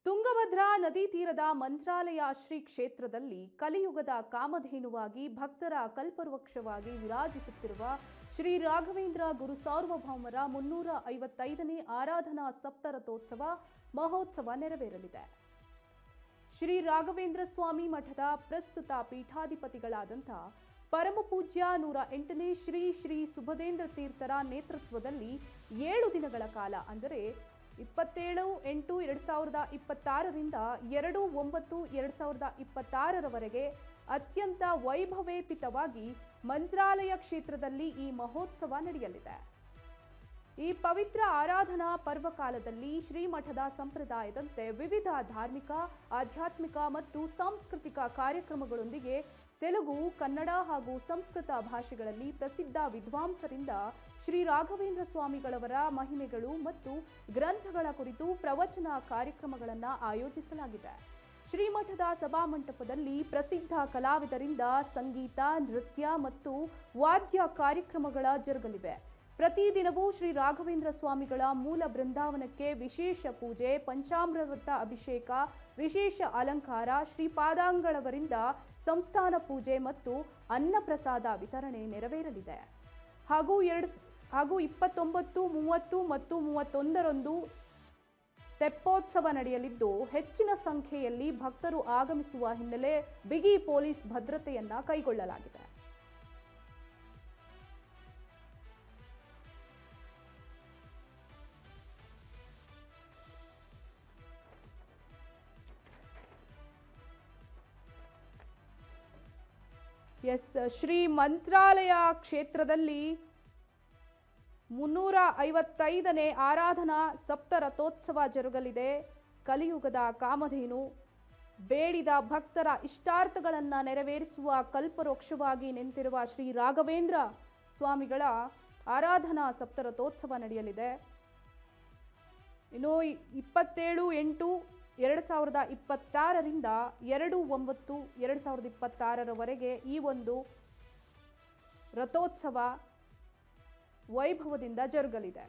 ತುಂಗಭದ್ರಾ ನದಿ ತೀರದ ಮಂತ್ರಾಲಯ ಶ್ರೀ ಕ್ಷೇತ್ರದಲ್ಲಿ ಕಲಿಯುಗದ ಕಾಮಧೇನುವಾಗಿ ಭಕ್ತರ ಕಲ್ಪವೃಕ್ಷವಾಗಿ ವಿರಾಜಿಸುತ್ತಿರುವ ಶ್ರೀ ರಾಘವೇಂದ್ರ ಗುರು ಸಾರ್ವಭೌಮರ 355ನೇ ಆರಾಧನಾ ಸಪ್ತರಥೋತ್ಸವ ಮಹೋತ್ಸವ ನೆರವೇರಲಿದೆ. ಶ್ರೀ ರಾಘವೇಂದ್ರ ಸ್ವಾಮಿ ಮಠದ ಪ್ರಸ್ತುತ ಪೀಠಾಧಿಪತಿಗಳಾದಂಥ ಪರಮಪೂಜ್ಯ 108ನೇ ಶ್ರೀ ಶ್ರೀ ಸುಬುಧೇಂದ್ರ ತೀರ್ಥರ ನೇತೃತ್ವದಲ್ಲಿ 7 ದಿನಗಳ ಕಾಲ ಅಂದರೆ 27/8/2026 ರಿಂದ 2/9/2026 ಅತ್ಯಂತ ವೈಭವೇಪಿತವಾಗಿ ಮಂತ್ರಾಲಯ ಕ್ಷೇತ್ರದಲ್ಲಿ ಈ ಮಹೋತ್ಸವ ನಡೆಯಲಿದೆ. ಈ ಪವಿತ್ರ ಆರಾಧನಾ ಪರ್ವಕಾಲದಲ್ಲಿ ಶ್ರೀಮಠದ ಸಂಪ್ರದಾಯದಂತೆ ವಿವಿಧ ಧಾರ್ಮಿಕ, ಆಧ್ಯಾತ್ಮಿಕ ಮತ್ತು ಸಾಂಸ್ಕೃತಿಕ ಕಾರ್ಯಕ್ರಮಗಳೊಂದಿಗೆ ತೆಲುಗು, ಕನ್ನಡ ಹಾಗೂ ಸಂಸ್ಕೃತ ಭಾಷೆಗಳಲ್ಲಿ ಪ್ರಸಿದ್ಧ ವಿದ್ವಾಂಸರಿಂದ ಶ್ರೀ ರಾಘವೇಂದ್ರ ಸ್ವಾಮಿಗಳವರ ಮಹಿಮೆಗಳು ಮತ್ತು ಗ್ರಂಥಗಳ ಕುರಿತು ಪ್ರವಚನ ಕಾರ್ಯಕ್ರಮಗಳನ್ನು ಆಯೋಜಿಸಲಾಗಿದೆ. ಶ್ರೀಮಠದ ಸಭಾಮಂಟಪದಲ್ಲಿ ಪ್ರಸಿದ್ಧ ಕಲಾವಿದರಿಂದ ಸಂಗೀತ, ನೃತ್ಯ ಮತ್ತು ವಾದ್ಯ ಕಾರ್ಯಕ್ರಮಗಳ ಜರುಗಲಿವೆ. ಪ್ರತಿದಿನವೂ ಶ್ರೀ ರಾಘವೇಂದ್ರ ಸ್ವಾಮಿಗಳ ಮೂಲ ಬೃಂದಾವನಕ್ಕೆ ವಿಶೇಷ ಪೂಜೆ, ಪಂಚಾಮೃತ ಅಭಿಷೇಕ, ವಿಶೇಷ ಅಲಂಕಾರ, ಶ್ರೀಪಾದಾಂಗಳವರಿಂದ ಸಂಸ್ಥಾನ ಪೂಜೆ ಮತ್ತು ಅನ್ನಪ್ರಸಾದ ವಿತರಣೆ ನೆರವೇರಲಿದೆ. ಹಾಗೂ 29, 30 ಮತ್ತು 31ರಂದು ತೆಪ್ಪೋತ್ಸವ ನಡೆಯಲಿದ್ದು ಹೆಚ್ಚಿನ ಸಂಖ್ಯೆಯಲ್ಲಿ ಭಕ್ತರು ಆಗಮಿಸುವ ಹಿನ್ನೆಲೆ ಬಿಗಿ ಪೊಲೀಸ್ ಭದ್ರತೆಯನ್ನ ಕೈಗೊಳ್ಳಲಾಗಿದೆ. ಶ್ರೀ ಮಂತ್ರಾಲಯ ಕ್ಷೇತ್ರದಲ್ಲಿ 355ನೇ ಆರಾಧನಾ ಸಪ್ತರಥೋತ್ಸವ ಜರುಗಲಿದೆ. ಕಲಿಯುಗದ ಕಾಮಧೇನು ಬೇಡಿದ ಭಕ್ತರ ಇಷ್ಟಾರ್ಥಗಳನ್ನು ನೆರವೇರಿಸುವ ಕಲ್ಪವೃಕ್ಷವಾಗಿ ನಿಂತಿರುವ ಶ್ರೀ ರಾಘವೇಂದ್ರ ಸ್ವಾಮಿಗಳ ಆರಾಧನಾ ಸಪ್ತರಥೋತ್ಸವ ನಡೆಯಲಿದೆ. ಇನ್ನು 27/8/2026 ರಿಂದ 2/9/2026 ಈ ಒಂದು ರಥೋತ್ಸವ ವೈಭವದಿಂದ ಜರುಗಲಿದೆ.